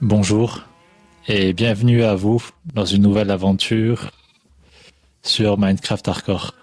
Bonjour et bienvenue à vous dans une nouvelle aventure sur Minecraft Hardcore.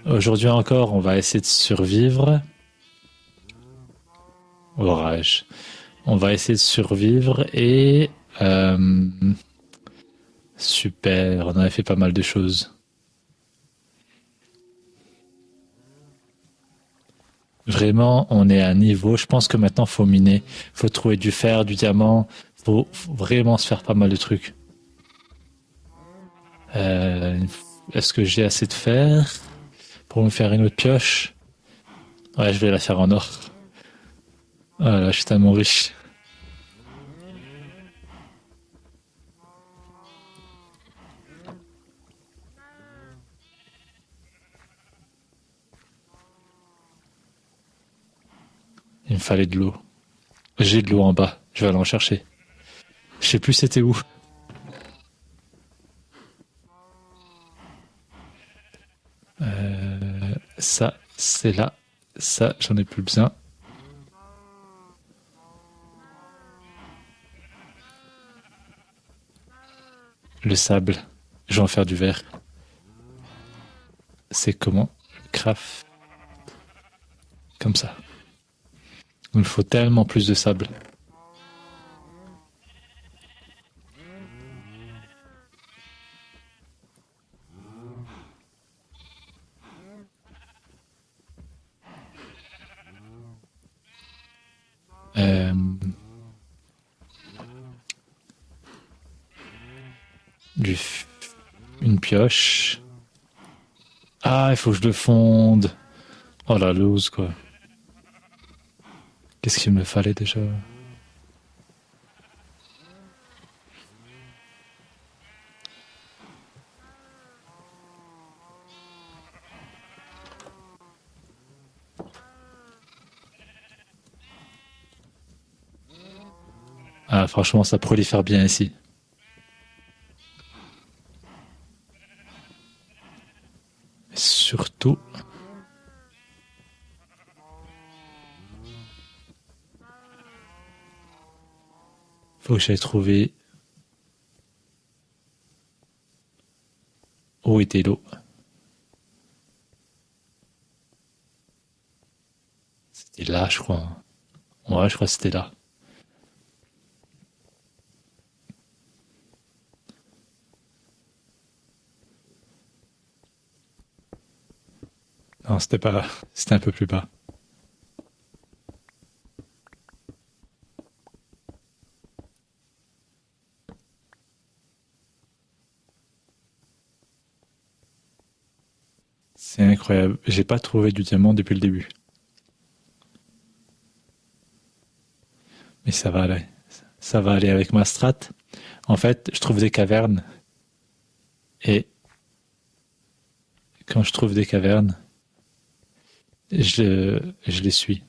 Aujourd'hui encore, on va essayer de survivre au orage. On va essayer de survivre et super, on avait fait pas mal de choses. Vraiment, on est à un niveau. Je pense que maintenant, faut miner, faut trouver du fer, du diamant, faut vraiment se faire pas mal de trucs. Euh, Est-ce que j'ai assez de fer pour me faire une autre pioche? Ouais, je vais la faire en or. Voilà, je suis tellement riche. Il me fallait de l'eau. J'ai de l'eau en bas. Je vais aller en chercher. Je sais plus c'était où. Ça, c'est là. Ça, j'en ai plus besoin. Le sable. Je vais en faire du verre. C'est comment? Craft. Comme ça. Il me faut tellement plus de sable. Euh, du, une pioche. Ah, il faut que je le fonde. Oh la loose, quoi. Qu'est-ce qu'il me fallait déjà? Ah, franchement, ça prolifère bien ici. Surtout, faut que j'aille trouver où était l'eau. C'était là, je crois. Ouais, je crois que c'était là. Non, c'était pas là. C'était un peu plus bas. C'est incroyable. J'ai pas trouvé du diamant depuis le début. Mais ça va aller. Ça va aller avec ma strat. En fait, je trouve des cavernes. Et quand je trouve des cavernes, je les suis.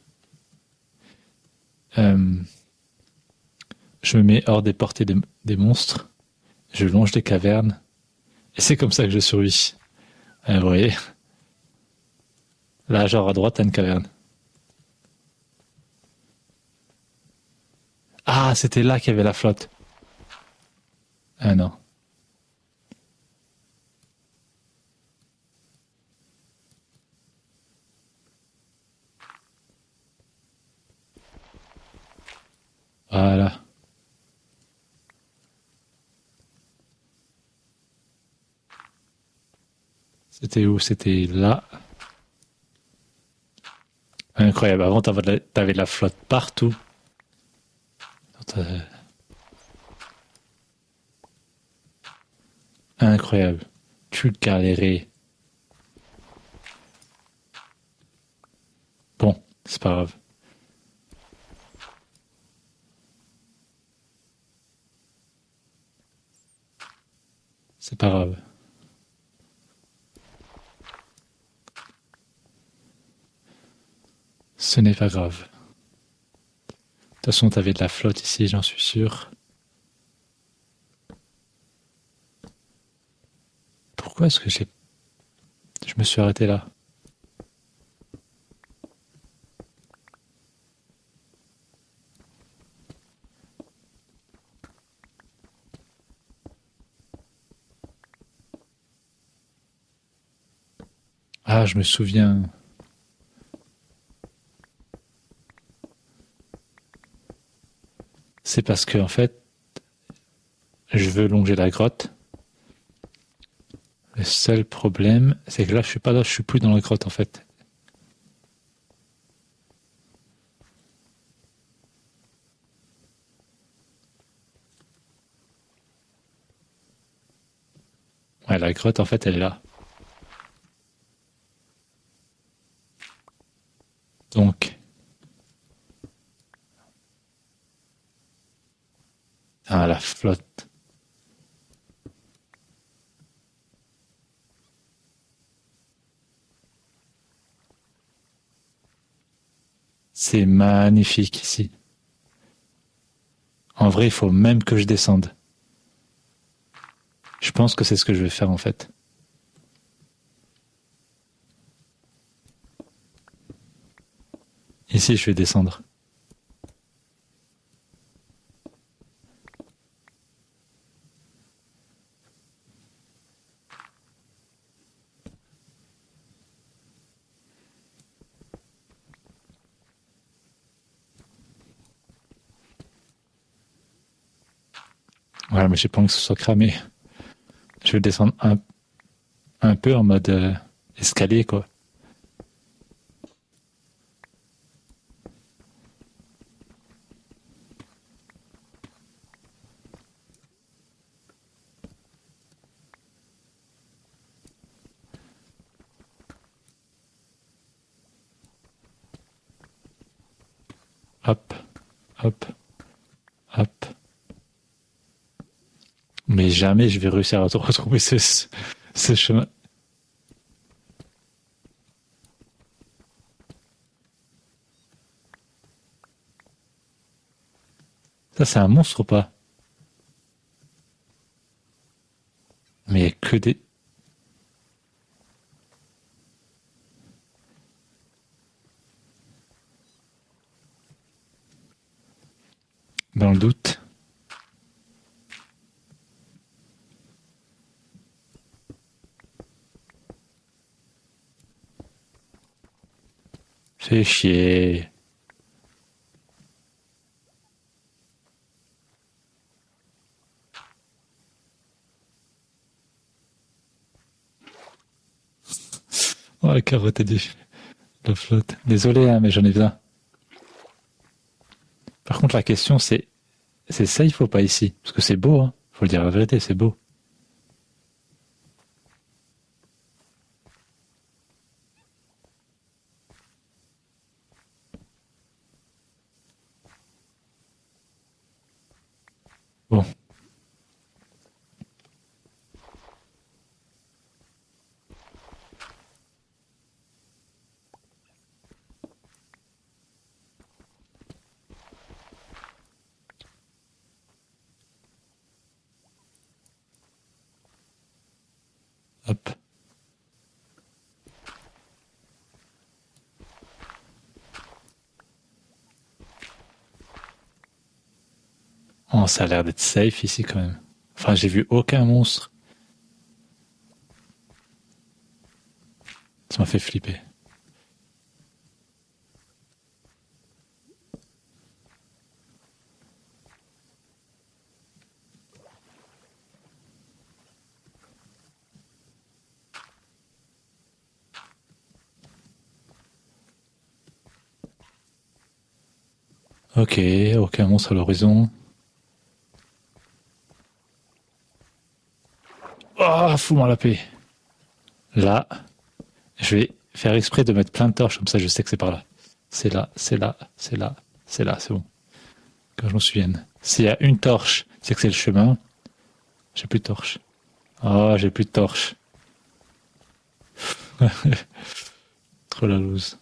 Euh, je me mets hors des portées des monstres. Je longe des cavernes. Et c'est comme ça que je survis. Vous voyez? Là, genre à droite, t'as une caverne. Ah, c'était là qu'il y avait la flotte. Ah non. Voilà. C'était où? C'était là. Incroyable. Avant, t'avais de la flotte partout. Incroyable. Tu galérais. Bon, c'est pas grave. C'est pas grave. Ce n'est pas grave. De toute façon, t'avais de la flotte ici, j'en suis sûr. Pourquoi est-ce que je me suis arrêté là? Ah, je me souviens. C'est parce que, en fait, je veux longer la grotte. Le seul problème, c'est que là, je suis plus dans la grotte, en fait. Ouais, la grotte, en fait, elle est là. Donc, ah, la flotte. C'est magnifique ici. En vrai, il faut même que je descende. Je pense que c'est ce que je vais faire, en fait. Ici, je vais descendre. Voilà, mais j'ai pas envie que ce soit cramé. Je vais descendre un peu en mode escalier, quoi. Hop, hop, hop. Mais jamais je vais réussir à retrouver ce chemin. Ça, c'est un monstre ou pas? Mais il y a que des... Dans le doute. Fais chier. Oh, la carotte de flotte. Désolé, hein, mais j'en ai besoin. Par contre, la question, c'est safe ou pas ici? Parce que c'est beau, hein. Faut le dire la vérité, c'est beau. Bon, hop. Oh, ça a l'air d'être safe ici quand même. Enfin, j'ai vu aucun monstre. Ça m'a fait flipper. Ok, aucun monstre à l'horizon. Oh, fous-moi la paix. Là, je vais faire exprès de mettre plein de torches, comme ça je sais que c'est par là. C'est là, c'est là, c'est là, c'est là, c'est bon. Quand je me souvienne. S'il y a une torche, c'est que c'est le chemin. J'ai plus de torche. Oh, j'ai plus de torche. Trop la loose.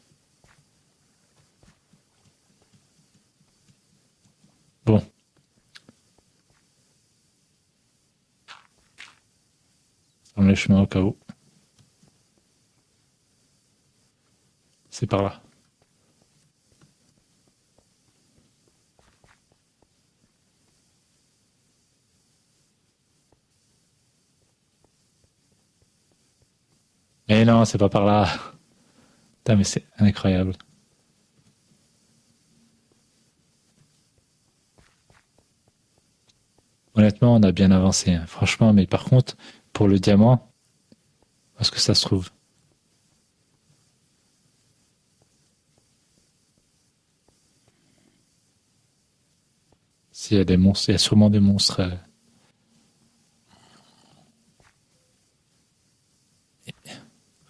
Bon, on met le chemin au cas où. C'est par là. Mais non, c'est pas par là. Putain, mais c'est incroyable. Honnêtement, on a bien avancé, hein. Franchement, mais par contre, pour le diamant, parce que ça se trouve. S'il y a des monstres, il y a sûrement des monstres.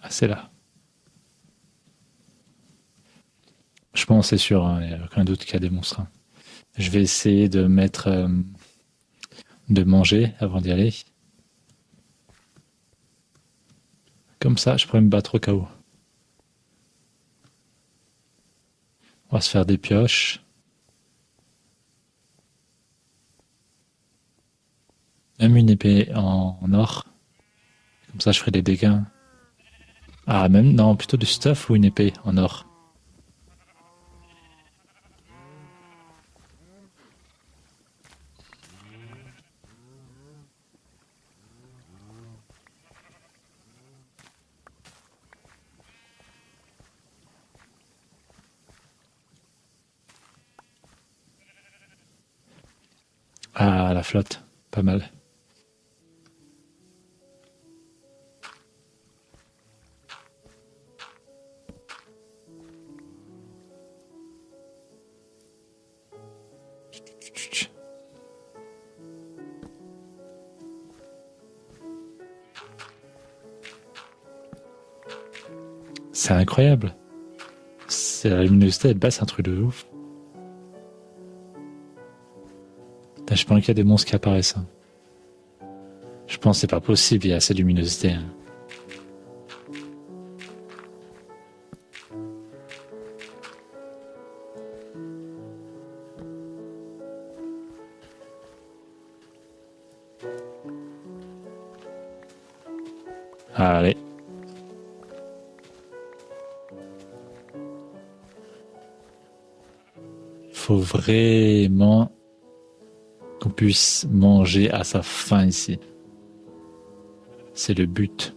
Ah, c'est là. Je pense, c'est sûr, hein, il n'y a aucun doute qu'il y a des monstres, hein. Je vais essayer de mettre, de manger avant d'y aller. Comme ça, je pourrais me battre au cas où. On va se faire des pioches. Même une épée en or. Comme ça, je ferai des dégâts. Ah, même, non, plutôt du stuff ou une épée en or. Ah, la flotte. Pas mal. C'est incroyable. C'est la luminosité, elle baisse un truc de ouf. Putain, je pense qu'il y a des monstres qui apparaissent, hein. Je pense que c'est pas possible, il y a assez de luminosité, hein. Allez. Faut vraiment qu'on puisse manger à sa faim ici. C'est le but.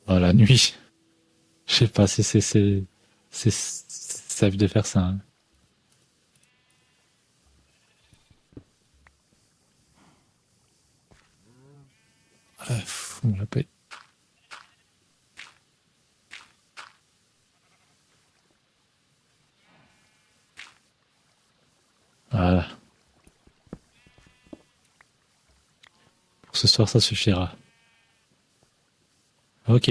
Oh, la nuit. Je sais pas si c'est safe de faire ça, hein. Ah, fou, la paix. Voilà. Pour ce soir, ça suffira. Ok.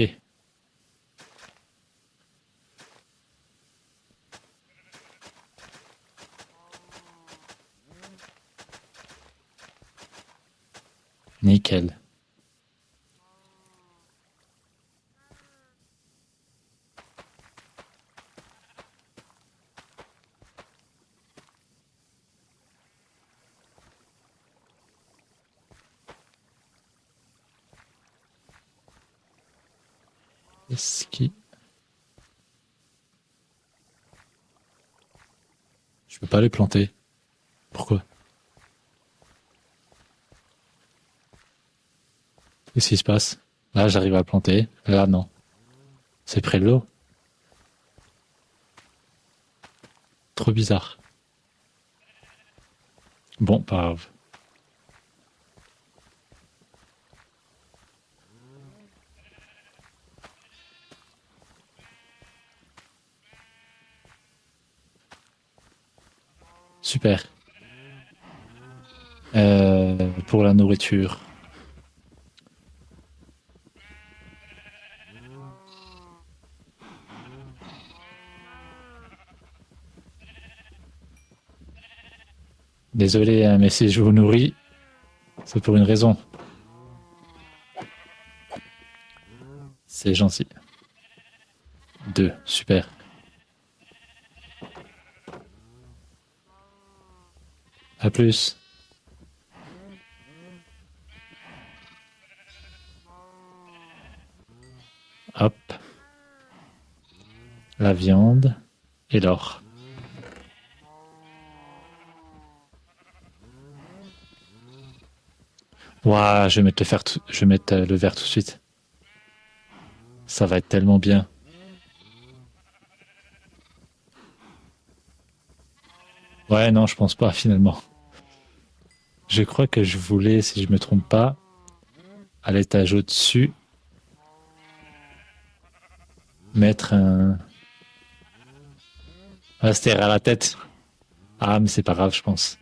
Nickel. Ski. Je peux pas les planter. Pourquoi? Qu'est-ce qui se passe? Là, j'arrive à planter. Là, non. C'est près de l'eau. Trop bizarre. Bon, pas grave. Super. Pour la nourriture. Désolé, hein, mais si je vous nourris, c'est pour une raison. C'est gentil. Deux. Super. À plus. Hop. la viande et l'or. Ouah, je vais mettre je vais mettre le verre tout de suite. Ça va être tellement bien. Ouais, non, je pense pas finalement. Je crois que je voulais, si je me trompe pas, à l'étage au-dessus, mettre un... Ah, c'était à la tête. Ah, mais c'est pas grave, je pense.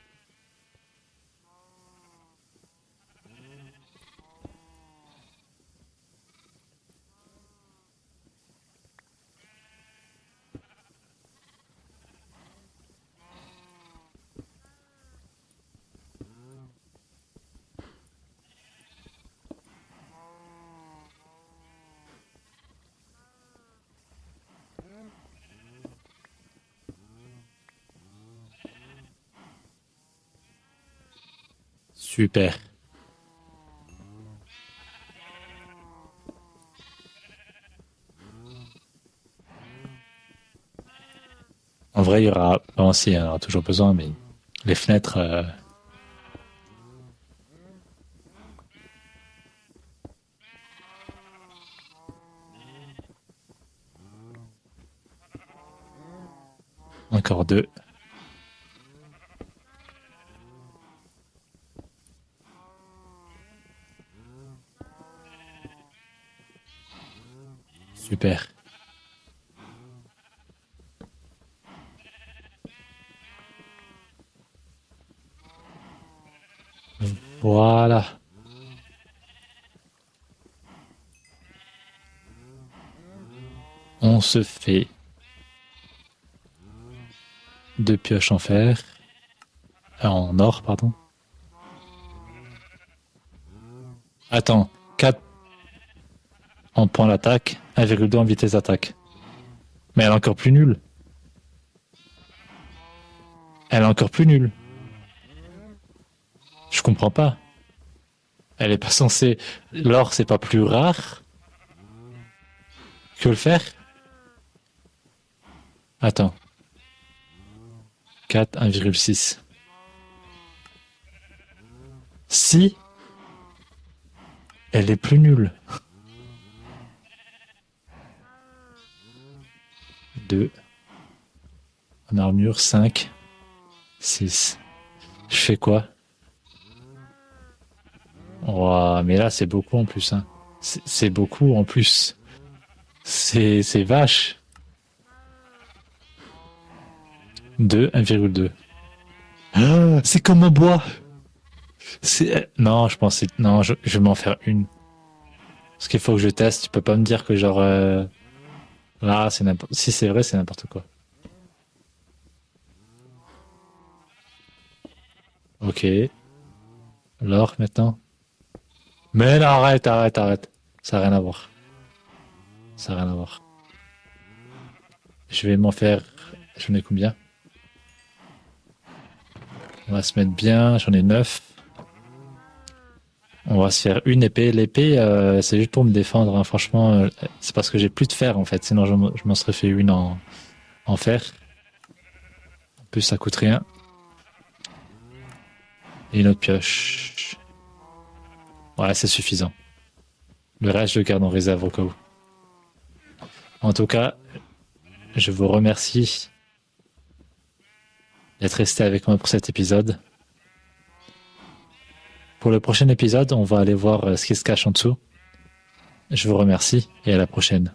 Super. En vrai, il y aura... Bon, si, il y en aura toujours besoin, mais les fenêtres... encore deux. Super. Voilà. On se fait deux pioches en fer. En or, pardon. Attends, 4 en point d'attaque, 1,2 en vitesse d'attaque. Mais elle est encore plus nulle. Elle est encore plus nulle. Je comprends pas. Elle est pas censée... L'or, c'est pas plus rare que le fer? Attends. 4, 1,6. Si, elle est plus nulle. 2. En armure, 5. 6. Je fais quoi? Ouah, mais là, c'est beaucoup en plus. Hein. C'est beaucoup en plus. C'est vache. 2, 1,2. Ah, c'est comme un bois. Non, je pensais... Non, je vais m'en faire une. Parce qu'il faut que je teste. Tu peux pas me dire que genre... Là, c'est n'importe... Si c'est vrai, c'est n'importe quoi. Ok. L'or, maintenant. Mais non, arrête, arrête, arrête. Ça n'a rien à voir. Ça n'a rien à voir. Je vais m'en faire... J'en ai combien? On va se mettre bien. J'en ai 9. On va se faire une épée. L'épée, c'est juste pour me défendre. Hein. Franchement, c'est parce que j'ai plus de fer en fait. Sinon, je m'en serais fait une en fer. En plus, ça coûte rien. Et une autre pioche. Ouais, c'est suffisant. Le reste, je le garde en réserve au cas où. En tout cas, je vous remercie d'être resté avec moi pour cet épisode. Pour le prochain épisode, on va aller voir ce qui se cache en dessous. Je vous remercie et à la prochaine.